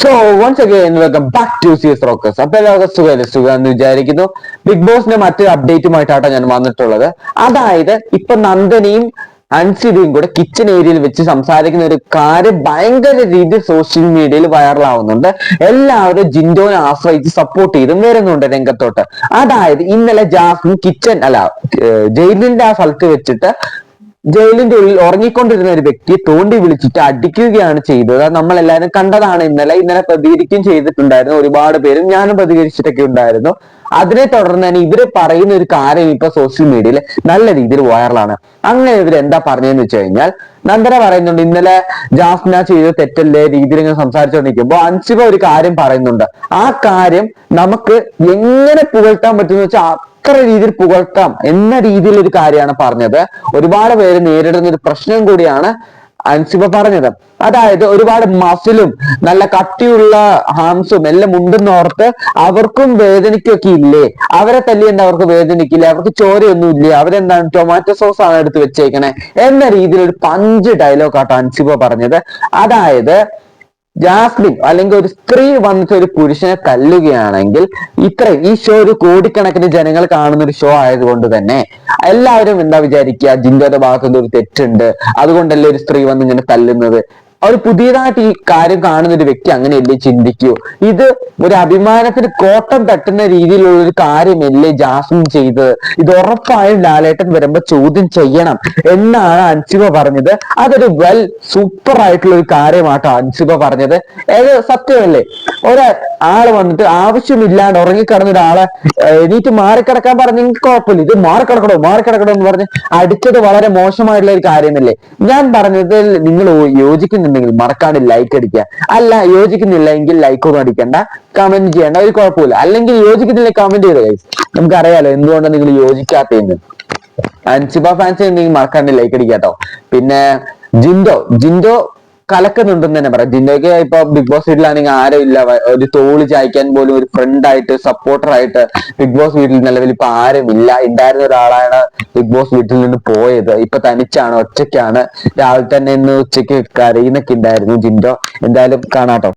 So once again welcome back to CS rockers. അപ്പൊ എല്ലാവർക്കും സുഖം എന്ന് വിചാരിക്കുന്നു. ബിഗ് ബോസിന്റെ മറ്റൊരു അപ്ഡേറ്റുമായിട്ടാണ് ഞാൻ വന്നിട്ടുള്ളത്. അതായത് ഇപ്പൊ നന്ദനയും അൻസിബയും കൂടെ കിച്ചൺ ഏരിയയിൽ വെച്ച് സംസാരിക്കുന്ന ഒരു കാര്യം ഭയങ്കര രീതിയിൽ സോഷ്യൽ മീഡിയയിൽ വൈറലാവുന്നുണ്ട്. എല്ലാവരും ജിൻഡോനെ ആശ്രയിച്ച് സപ്പോർട്ട് ചെയ്തും വരുന്നുണ്ട് രംഗത്തോട്ട്. അതായത് ഇന്നലെ ജാസ്മിൻ ജയിലിന്റെ ആ സ്ഥലത്ത് വെച്ചിട്ട് ജയിലിന്റെ ഉള്ളിൽ ഉറങ്ങിക്കൊണ്ടിരുന്ന ഒരു വ്യക്തിയെ തോണ്ടി വിളിച്ചിട്ട് അടിക്കുകയാണ് ചെയ്തത്. നമ്മൾ എല്ലാവരും കണ്ടതാണ്. ഇന്നലെ പ്രതികരിക്കുകയും ചെയ്തിട്ടുണ്ടായിരുന്നു. ഒരുപാട് പേരും ഞാനും പ്രതികരിച്ചിട്ടൊക്കെ ഉണ്ടായിരുന്നു. അതിനെ തുടർന്ന് തന്നെ ഇവര് പറയുന്ന ഒരു കാര്യം ഇപ്പൊ സോഷ്യൽ മീഡിയയിൽ നല്ല രീതിയിൽ വൈറലാണ്. അങ്ങനെ ഇവർ എന്താ പറഞ്ഞതെന്ന് വെച്ച് കഴിഞ്ഞാൽ, നന്ദന പറയുന്നുണ്ട് ഇന്നലെ ജാസ്മിന ചെയ്ത തെറ്റല്ലേ രീതിയിൽ ഇങ്ങനെ സംസാരിച്ചുകൊണ്ടിരിക്കുമ്പോൾ അൻസിബ ഒരു കാര്യം പറയുന്നുണ്ട്. ആ കാര്യം നമുക്ക് എങ്ങനെ പുകഴ്ത്താൻ പറ്റുമെന്ന് വെച്ചാൽ അത്ര രീതിയിൽ പുകഴ്ത്താം എന്ന രീതിയിൽ ഒരു കാര്യമാണ് പറഞ്ഞത്. ഒരുപാട് പേര് നേരിടുന്ന ഒരു പ്രശ്നം കൂടിയാണ് അൻസിബ പറഞ്ഞത്. അതായത് ഒരുപാട് മസിലും നല്ല കട്ടിയുള്ള ഹാംസും എല്ലാം ഉണ്ടെന്നോർത്ത് അവർക്കും വേദനിക്കൊക്കെ ഇല്ലേ, അവരെ തല്ലിയുണ്ട് അവർക്ക് വേദനിക്കില്ല, അവർക്ക് ചോരയൊന്നും ഇല്ലേ, അവരെന്താണ് ടൊമാറ്റോ സോസ് ആണ് എടുത്ത് വെച്ചേക്കണേ എന്ന രീതിയിൽ ഒരു പഞ്ച് ഡയലോഗ് ആട്ടോ അൻസിബ പറഞ്ഞത്. അതായത് ജാസ്മിൻ അല്ലെങ്കിൽ ഒരു സ്ത്രീ വന്നിട്ട് ഒരു പുരുഷനെ തല്ലുകയാണെങ്കിൽ ഈ ഷോ ഒരു കോടിക്കണക്കിന് ജനങ്ങൾ കാണുന്ന ഒരു ഷോ ആയതുകൊണ്ട് തന്നെ എല്ലാവരും എന്താ വിചാരിക്കുക, ജിൻഡോയുടെ ഭാഗത്തുനിന്ന് ഒരു തെറ്റുണ്ട്, അതുകൊണ്ടല്ലേ ഒരു സ്ത്രീ വന്ന് ഇങ്ങനെ തല്ലുന്നത്. ഒരു പുതിയതായിട്ട് ഈ കാര്യം കാണുന്ന ഒരു വ്യക്തി അങ്ങനെയല്ലേ ചിന്തിക്കൂ. ഇത് ഒരു അഭിമാനത്തിന് കോട്ടം തട്ടുന്ന രീതിയിലുള്ള ഒരു കാര്യമല്ലേ ജാസ്മിൻ ചെയ്തത്. ഇത് ഉറപ്പായും ലാലേട്ടൻ വരുമ്പോ ചോദ്യം ചെയ്യണം എന്നാണ് അൻസിബ പറഞ്ഞത്. അതൊരു സൂപ്പർ ആയിട്ടുള്ള ഒരു കാര്യമാട്ടോ അൻസിബ പറഞ്ഞത്. ഏത് സത്യമല്ലേ, ഒരാള് വന്നിട്ട് ആവശ്യമില്ലാണ്ട് ഉറങ്ങിക്കിടന്ന ഒരാളെ എണീറ്റ് മാറിക്കിടക്കാൻ പറഞ്ഞെങ്കിൽ കുഴപ്പമില്ല. ഇത് മാറിക്കിടക്കണോ എന്ന് പറഞ്ഞ് അടിച്ചത് വളരെ മോശമായിട്ടുള്ള ഒരു കാര്യമല്ലേ. ഞാൻ പറഞ്ഞത് നിങ്ങൾ യോജിക്കുന്നുണ്ടെങ്കിൽ മറക്കാണ്ട് ലൈക്ക് അടിക്കുക. അല്ല യോജിക്കുന്നില്ല എങ്കിൽ ലൈക്ക് ഒന്നും അടിക്കണ്ട, കമന്റ് ചെയ്യേണ്ട, ഒരു കുഴപ്പമില്ല. അല്ലെങ്കിൽ യോജിക്കുന്നില്ല കമന്റ് ചെയ്ത് ഗൈസ്, നമുക്കറിയാലോ എന്തുകൊണ്ടാണ് നിങ്ങൾ യോജിക്കാത്തതെന്ന്. അൻസിബ ഫാൻസ് ഉണ്ടെങ്കിൽ മറക്കാണ്ട് ലൈക്ക് അടിക്കാട്ടോ. പിന്നെ ജിൻഡോ കലക്കുന്നുണ്ടെന്ന് തന്നെ പറയാം. ജിൻഡോയ്ക്ക് ഇപ്പൊ ബിഗ് ബോസ് വീട്ടിലാണെങ്കിൽ ആരും ഇല്ല, ഒരു തോള് ചായ്ക്കാൻ പോലും ഒരു ഫ്രണ്ട് ആയിട്ട് സപ്പോർട്ടർ ആയിട്ട് ബിഗ് ബോസ് വീട്ടിൽ നിലവിൽ ഇപ്പൊ ആരും ഇല്ല. ഉണ്ടായിരുന്ന ഒരാളാണ് ബിഗ് ബോസ് വീട്ടിൽ നിന്ന് പോയത്. ഇപ്പൊ തനിച്ചാണ്, ഒറ്റയ്ക്കാണ്. രാവിലെ തന്നെ ഇന്ന് ഉച്ചയ്ക്ക് കരയുന്നൊക്കെ ഉണ്ടായിരുന്നു ജിൻഡോ. എന്തായാലും കാണാട്ടോ.